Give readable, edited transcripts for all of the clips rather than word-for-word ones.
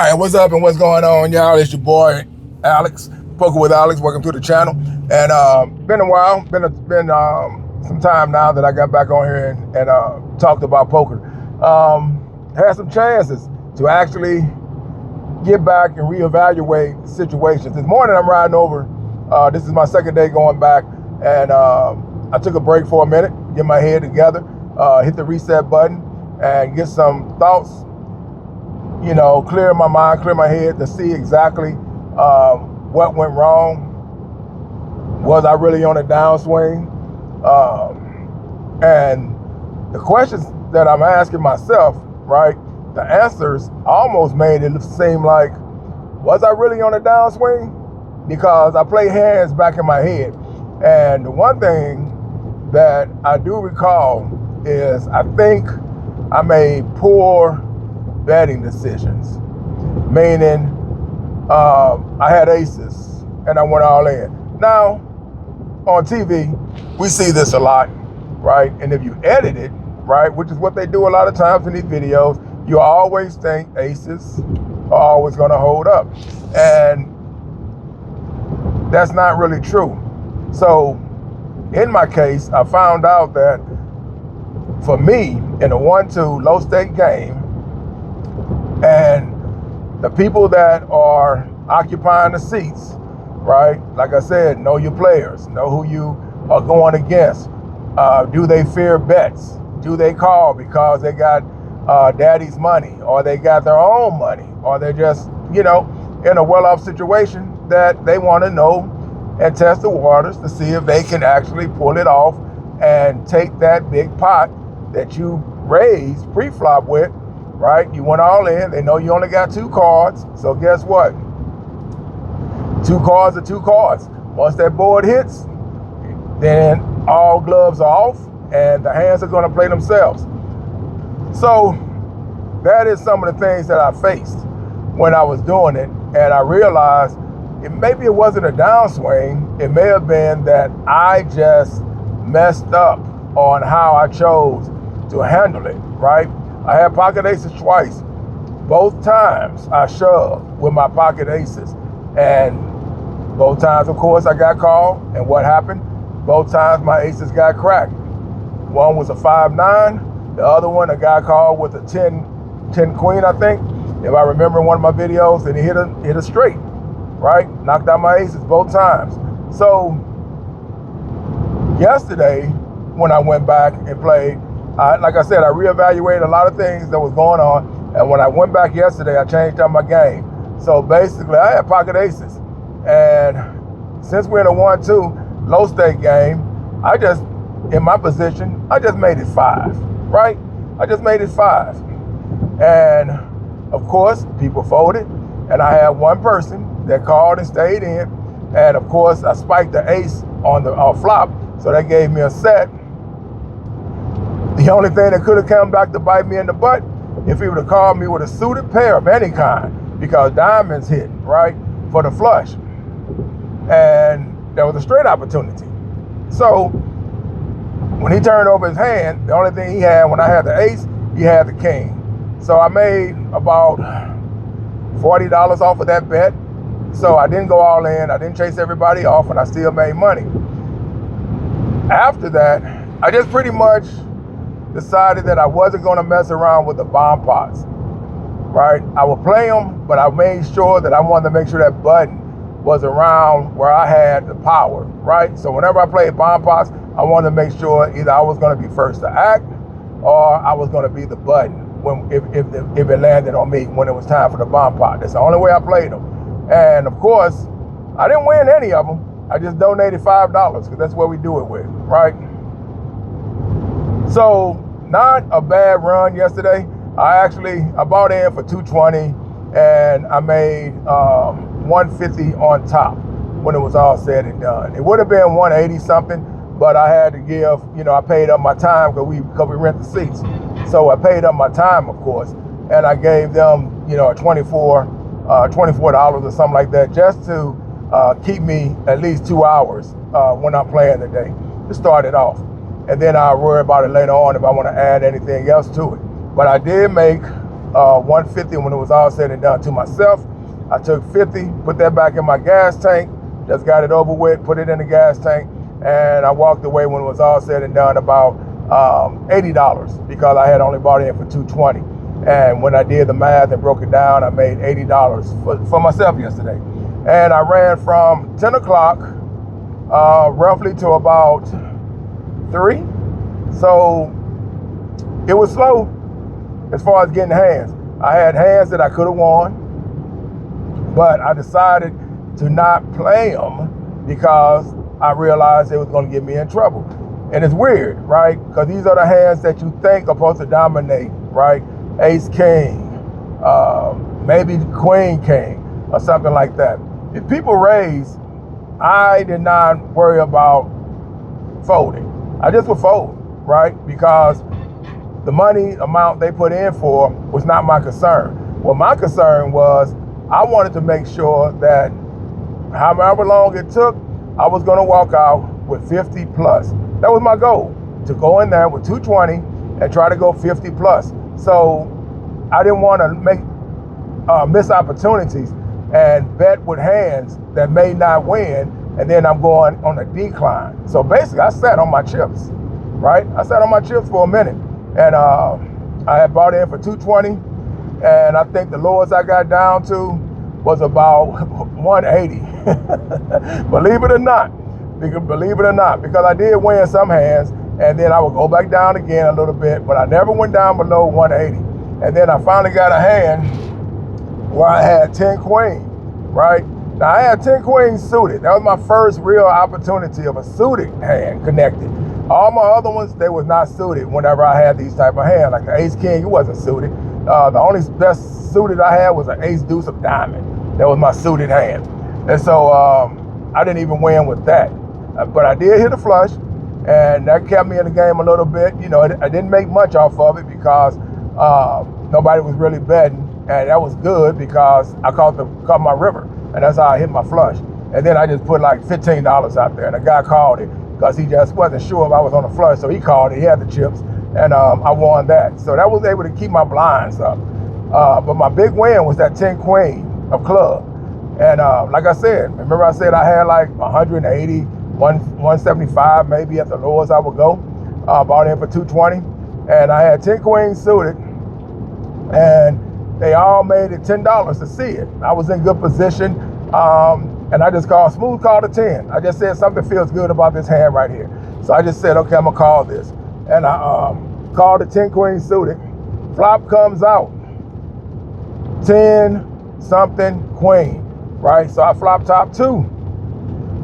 All right, what's up and what's going on, y'all? It's your boy Alex, Poker with Alex. Welcome to the channel. And been a while, been some time now that I got back on here and talked about poker. Had some chances to actually get back and reevaluate situations. This morning I'm riding over. This is my second day going back, and I took a break for a minute, get my head together, hit the reset button, and get some thoughts. Clear my mind, clear my head to see exactly what went wrong. Was I really on a downswing? And the questions that I'm asking myself, right, the answers almost made it seem like, was I really on a downswing? Because I play hands back in my head. And the one thing that I do recall is I think I made poor betting decisions, meaning I had aces and I went all in. Now, on TV, we see this a lot, right? And if you edit it, right, which is what they do a lot of times in these videos, you always think aces are always going to hold up. And that's not really true. So, in my case, I found out that for me, in a 1-2 low stake game, and the people that are occupying the seats, right? Like I said, know your players, know who you are going against. Do they fear bets? Do they call because they got daddy's money, or they got their own money, or they're just, in a well-off situation that they want to know and test the waters to see if they can actually pull it off and take that big pot that you raised pre-flop with. Right? You went all in. They know you only got 2 cards. So guess what? 2 cards are 2 cards. Once that board hits, then all gloves are off and the hands are going to play themselves. So that is some of the things that I faced when I was doing it. And I realized maybe it wasn't a downswing. It may have been that I just messed up on how I chose to handle it, right? I had pocket aces twice. Both times I shoved with my pocket aces. And both times, of course, I got called. And what happened? Both times my aces got cracked. One was a 5-9. The other one, a guy called with a 10 queen, I think. If I remember in one of my videos, and he hit a straight, right? Knocked out my aces both times. So yesterday, when I went back and played, like I said, I reevaluated a lot of things that was going on. And when I went back yesterday, I changed up my game. So basically, I had pocket aces. And since we're in a 1-2 low stake game, in my position, I just made it 5, right? I just made it 5. And of course, people folded. And I had one person that called and stayed in. And of course, I spiked the ace on the flop. So that gave me a set. The only thing that could have come back to bite me in the butt, if he would have called me with a suited pair of any kind, because diamonds hit, right, for the flush. And there was a straight opportunity. So when he turned over his hand, the only thing he had when I had the ace, he had the king. So I made about $40 off of that bet. So I didn't go all in. I didn't chase everybody off, and I still made money. After that, I just pretty much decided that I wasn't going to mess around with the bomb pots, right? I would play them, but I made sure that I wanted to make sure that button was around where I had the power, right? So whenever I played bomb pots, I wanted to make sure either I was going to be first to act or I was going to be the button if it landed on me when it was time for the bomb pot. That's the only way I played them. And of course, I didn't win any of them. I just donated $5 because that's what we do it with, right? So, not a bad run yesterday. I bought in for $220 and I made $150 on top when it was all said and done. It would have been $180 something, but I had to give, I paid up my time because we rent the seats. So I paid up my time, of course, and I gave them, $24 or something like that, just to keep me at least 2 hours when I'm playing the day to start it off. And then I'll worry about it later on if I want to add anything else to it. But I did make 150 when it was all said and done to myself. I took 50, put that back in my gas tank, just got it over with, put it in the gas tank, and I walked away when it was all said and done about $80 because I had only bought in for $220. And when I did the math and broke it down, I made $80 for myself yesterday. And I ran from 10 o'clock roughly to about 3. So it was slow as far as getting hands. I had hands that I could have won, but I decided to not play them because I realized it was going to get me in trouble. And it's weird, right? Because these are the hands that you think are supposed to dominate, right? Ace King, maybe Queen King, or something like that. If people raise, I did not worry about folding. I just would fold, right? Because the money amount they put in for was not my concern. Well, my concern was I wanted to make sure that however long it took, I was going to walk out with 50 plus. That was my goal, to go in there with 220 and try to go 50 plus. So I didn't want to make miss opportunities and bet with hands that may not win, and then I'm going on a decline. So basically, I sat on my chips, right? I sat on my chips for a minute, and I had bought in for 220, and I think the lowest I got down to was about 180. Believe it or not, because I did win some hands, and then I would go back down again a little bit, but I never went down below 180. And then I finally got a hand where I had 10 queen, right? Now I had 10 queens suited. That was my first real opportunity of a suited hand connected. All my other ones, they was not suited whenever I had these type of hands. Like the ace king, it wasn't suited. The only best suited I had was an ace deuce of diamond. That was my suited hand. And so I didn't even win with that. But I did hit a flush, and that kept me in the game a little bit. You know, I didn't make much off of it because nobody was really betting. And that was good because I caught my river, and that's how I hit my flush. And then I just put like $15 out there, and the guy called it because he just wasn't sure if I was on the flush, so he called it. He had the chips, and I won that. So that was able to keep my blinds up. But my big win was that 10 queen of club. And like I said, remember I said I had like 180, 175 maybe at the lowest I would go. Bought in for 220, and I had 10 queens suited, and they all made it $10 to see it. I was in good position, and I just called smooth call to 10. I just said something feels good about this hand right here. So I just said, okay, I'm gonna call this. And I called the 10 queen suited. Flop comes out, 10 something queen, right? So I flop top 2.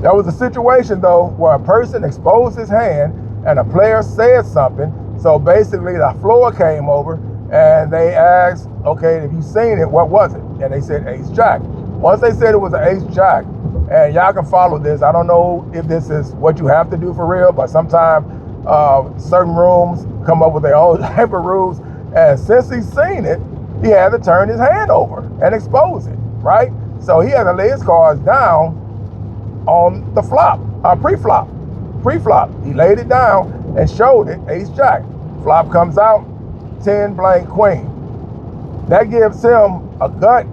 There was a situation though where a person exposed his hand and a player said something. So basically the floor came over, and they asked, okay, if you seen it, what was it? And they said ace jack. Once they said it was an ace jack, and y'all can follow this. I don't know if this is what you have to do for real, but sometimes certain rooms come up with their own type of rules. And since he's seen it, he had to turn his hand over and expose it, right? So he had to lay his cards down on the flop, pre-flop. He laid it down and showed it, ace jack. Flop comes out, 10 blank queen. That gives him a gut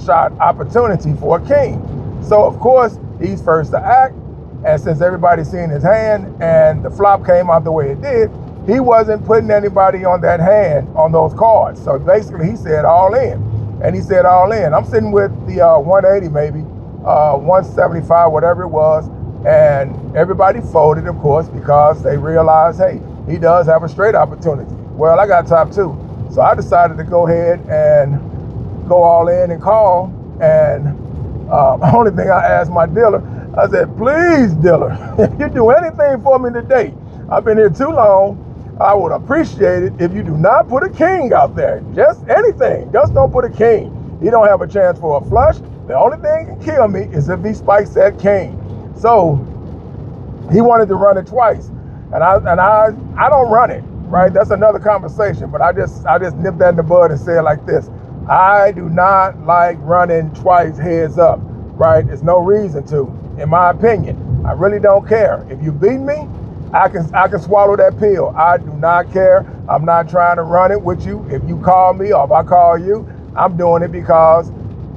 shot opportunity for a king. So of course he's first to act, and since everybody's seen his hand and the flop came out the way it did, he wasn't putting anybody on that hand on those cards. So basically he said all in, and he said all in. I'm sitting with the 180 maybe, 175, whatever it was, and everybody folded, of course, because they realized, hey, he does have a straight opportunity. Well, I got top 2. So I decided to go ahead and go all in and call. And the only thing I asked my dealer, I said, please, dealer, if you do anything for me today, I've been here too long, I would appreciate it if you do not put a king out there. Just anything. Just don't put a king. He don't have a chance for a flush. The only thing that can kill me is if he spikes that king. So he wanted to run it twice. And I don't run it. Right, that's another conversation, but I just nipped that in the bud and said like this: I do not like running twice heads up. Right, there's no reason to, in my opinion. I really don't care if you beat me. I can swallow that pill. I do not care. I'm not trying to run it with you. If you call me or if I call you, I'm doing it because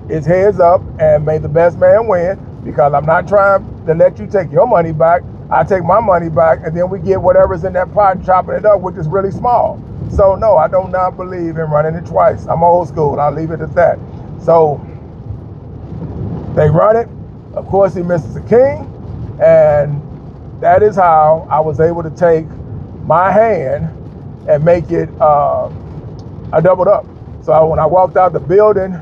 it's heads up and may the best man win, because I'm not trying to let you take your money back. I take my money back, and then we get whatever's in that pot and chopping it up, which is really small. So no, I do not believe in running it twice. I'm old school. I'll leave it at that. So they run it. Of course, he misses a king, and that is how I was able to take my hand and make it a doubled up. So when I walked out the building,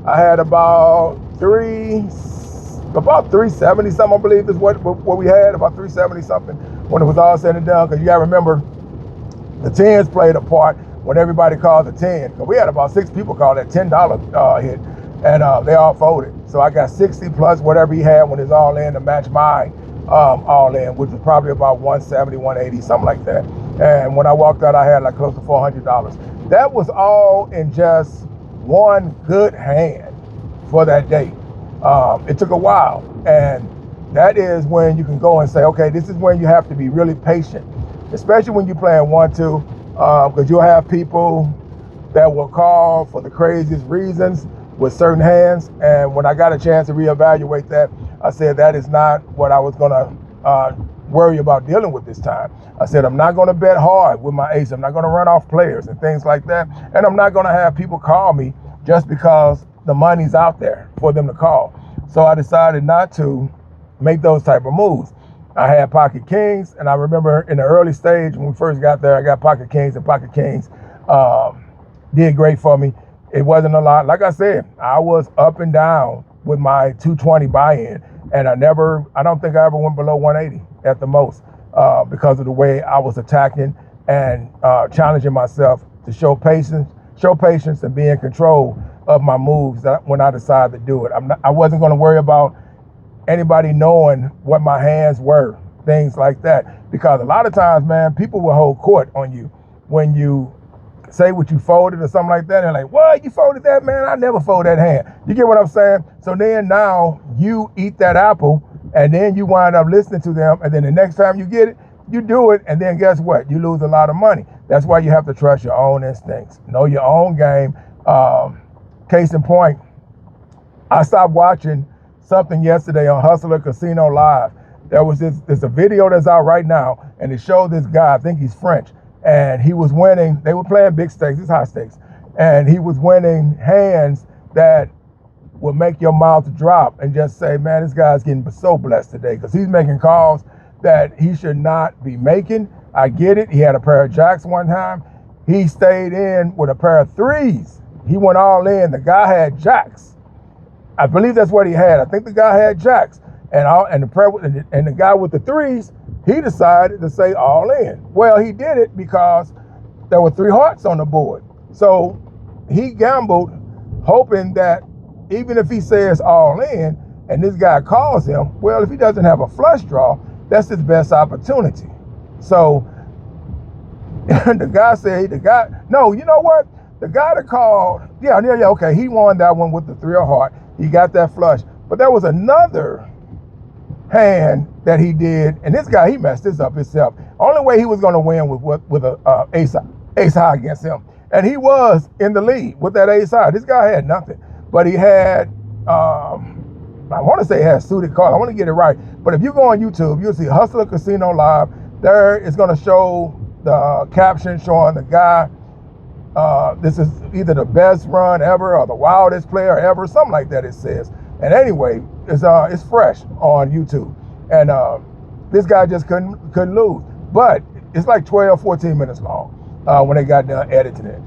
I had about 370 something, I believe is what we had, about 370 something when it was all said and done. Because you gotta remember, the tens played a part when everybody called the 10. Because we had about 6 people call that $10 hit, and they all folded. So I got 60 plus whatever he had when it's all in to match my all in, which was probably about 170, 180, something like that. And when I walked out, I had like close to $400. That was all in just one good hand for that day. It took a while, and that is when you can go and say, okay, this is when you have to be really patient, especially when you're playing 1-2, because you'll have people that will call for the craziest reasons with certain hands. And when I got a chance to reevaluate that, I said that is not what I was going to worry about dealing with this time. I said I'm not going to bet hard with my ace. I'm not going to run off players and things like that. And I'm not going to have people call me just because the money's out there for them to call. So I decided not to make those type of moves. I had pocket kings, and I remember in the early stage when we first got there, I got pocket kings, and pocket kings did great for me. It wasn't a lot. Like I said, I was up and down with my 220 buy-in, and I don't think I ever went below 180 at the most because of the way I was attacking and challenging myself to show patience and be in control of my moves when I decided to do it. I wasn't going to worry about anybody knowing what my hands were, things like that, because a lot of times, man, people will hold court on you when you say what you folded or something like that, and they're like, what, you folded that, man? I never fold that hand. You get what I'm saying? So then now you eat that apple, and then you wind up listening to them, and then the next time you get it, you do it, and then guess what? You lose a lot of money. That's why you have to trust your own instincts. Know your own game. Case in point, I stopped watching something yesterday on Hustler Casino Live. There was there's a video that's out right now, and it showed this guy, I think he's French, and he was winning. They were playing big stakes, it's high stakes, and he was winning hands that would make your mouth drop and just say, man, this guy's getting so blessed today, because he's making calls that he should not be making. I get it. He had a pair of jacks one time. He stayed in with a pair of threes. He went all in. The guy had jacks. I believe that's what he had. I think the guy had jacks, and the guy with the threes, he decided to say all in. Well, he did it because there were 3 hearts on the board. So he gambled, hoping that even if he says all in and this guy calls him, well, if he doesn't have a flush draw, that's his best opportunity. So the guy said, no, you know what? The guy that called, okay, he won that one with the 3 of heart. He got that flush. But there was another hand that he did, and this guy, he messed this up himself. Only way he was going to win was with a ace high against him. And he was in the lead with that ace high. This guy had nothing. But he had, I want to say he had suited cards. I want to get it right. But if you go on YouTube, you'll see Hustler Casino Live. There it's going to show the caption showing the guy, this is either the best run ever or the wildest player ever, something like that it says. And anyway, it's fresh on YouTube. And this guy just couldn't lose. But it's like 12, 14 minutes long when they got done editing it.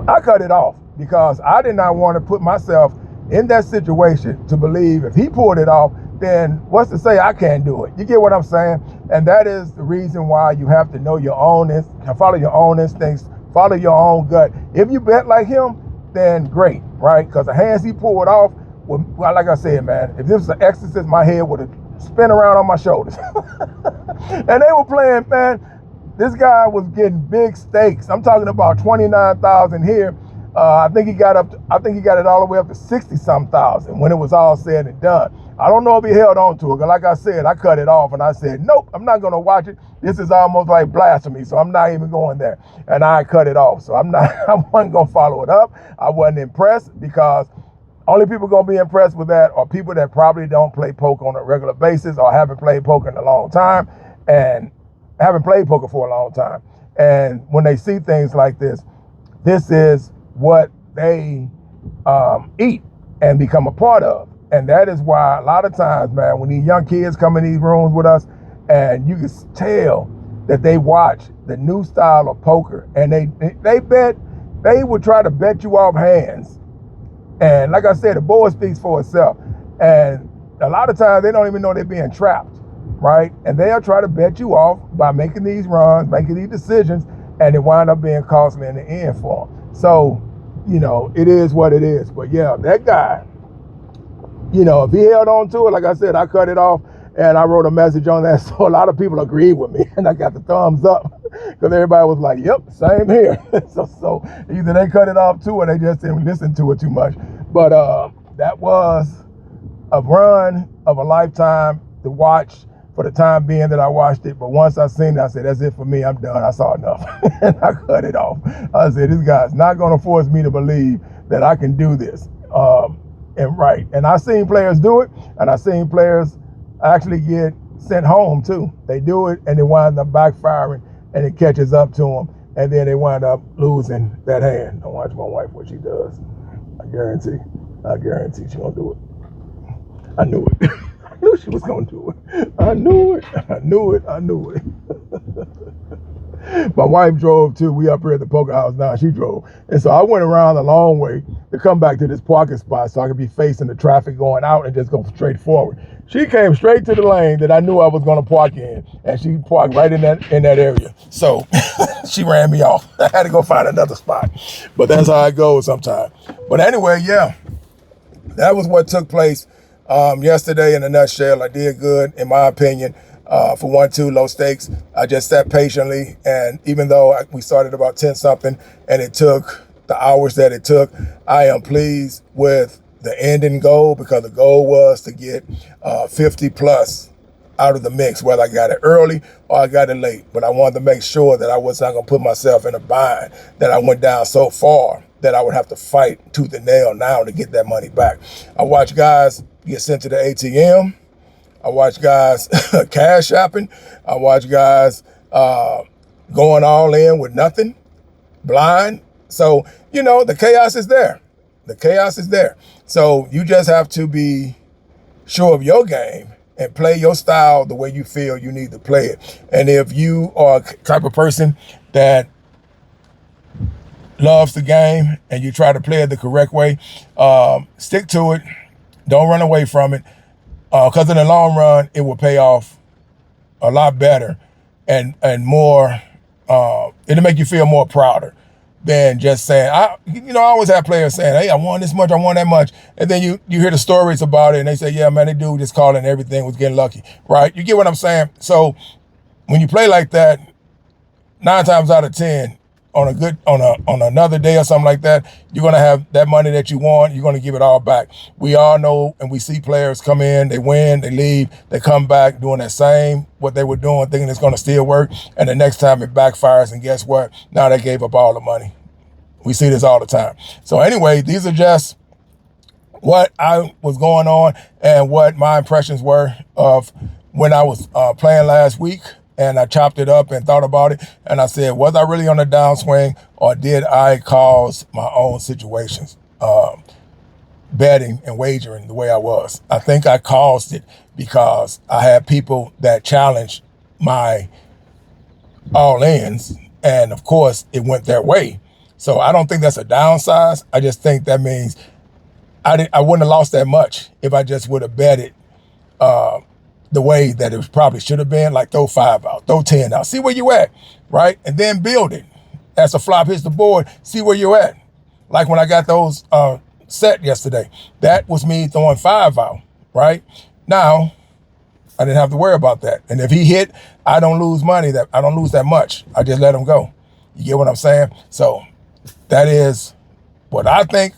I cut it off because I did not want to put myself in that situation to believe if he pulled it off, then what's to say I can't do it? You get what I'm saying? And that is the reason why you have to know your own, follow your own instincts, follow your own gut. If you bet like him, then great, right? Because the hands he pulled off, well, like I said, man, if this was an exorcist, my head would have spin around on my shoulders. And they were playing, man, this guy was getting big stakes. I'm talking about 29,000 here. I think he got it all the way up to 60-some thousand when it was all said and done. I don't know if he held on to it, because like I said, I cut it off and I said, nope, I'm not going to watch it. This is almost like blasphemy, so I'm not even going there. And I cut it off. So I wasn't going to follow it up. I wasn't impressed, because only people going to be impressed with that are people that probably don't play poker on a regular basis, or haven't played poker in a long time, and haven't played poker for a long time. And when they see things like this is what they eat and become a part of. And that is why a lot of times, man, when these young kids come in these rooms with us, and you can tell that they watch the new style of poker, and they would try to bet you off hands. And like I said, the board speaks for itself. And a lot of times they don't even know they're being trapped, right? And they'll try to bet you off by making these runs, making these decisions, and it wind up being costly in the end for them. So, it is what it is. But yeah, that guy, if he held on to it, like I said, I cut it off and I wrote a message on that. So a lot of people agreed with me, and I got the thumbs up, because everybody was like, yep, same here. so either they cut it off too, or they just didn't listen to it too much. But that was a run of a lifetime to watch for the time being that I watched it. But once I seen it, I said, that's it for me. I'm done. I saw enough. And I cut it off. I said, this guy's not going to force me to believe that I can do this. And I seen players do it, and I seen players actually get sent home too. They do it, and they wind up backfiring, and it catches up to them, and then they wind up losing that hand. I watch my wife what she does. I guarantee she gonna do it. I knew it. I knew she was gonna do it. I knew it. My wife drove too. We up here at the poker house now. She drove. And so I went around a long way to come back to this parking spot so I could be facing the traffic going out and just go straight forward. She came straight to the lane that I knew I was going to park in, and she parked right in that area. So she ran me off. I had to go find another spot. But that's how it goes sometimes. But anyway, yeah, that was what took place yesterday in a nutshell. I did good, in my opinion. For 1-2 low stakes, I just sat patiently, and even though we started about 10 something and it took the hours that it took, I am pleased with the ending goal, because the goal was to get 50 plus out of the mix, whether I got it early or I got it late. But I wanted to make sure that I was not going to put myself in a bind, that I went down so far that I would have to fight tooth and nail now to get that money back. I watch guys get sent to the ATM. I watch guys cash shopping. I watch guys going all in with nothing, blind. So, the chaos is there. The chaos is there. So you just have to be sure of your game and play your style the way you feel you need to play it. And if you are a type of person that loves the game and you try to play it the correct way, stick to it. Don't run away from it. Because in the long run, it will pay off a lot better and more. It'll make you feel more prouder than just saying, I always have players saying, hey, I won this much, I won that much. And then you hear the stories about it, and they say, yeah, man, they do just calling everything, was getting lucky, right? You get what I'm saying? So when you play like that, 9 times out of 10, on another day or something like that, you're going to have that money that you want, you're going to give it all back. We all know, and we see players come in, they win, they leave, they come back doing that same, what they were doing, thinking it's going to still work. And the next time it backfires, and guess what? Now they gave up all the money. We see this all the time. So anyway, these are just what I was going on and what my impressions were of when I was playing last week. And I chopped it up and thought about it. And I said, was I really on a downswing, or did I cause my own situations, betting and wagering the way I was? I think I caused it because I had people that challenged my all-ins. And of course, it went their way. So I don't think that's a downsize. I just think that means I wouldn't have lost that much if I just would have betted the way that it probably should have been, like throw 5 out, throw 10 out, see where you at, right? And then build it. As a flop hits the board, see where you're at. Like when I got those set yesterday, that was me throwing 5 out, right? Now, I didn't have to worry about that. And if he hit, I don't lose money, I don't lose that much. I just let him go. You get what I'm saying? So that is what I think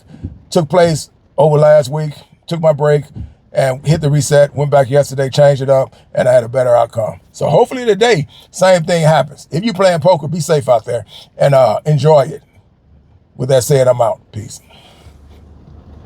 took place over last week, took my break and hit the reset, went back yesterday, changed it up, and I had a better outcome. So hopefully today, same thing happens. If you're playing poker, be safe out there and enjoy it. With that said, I'm out. Peace.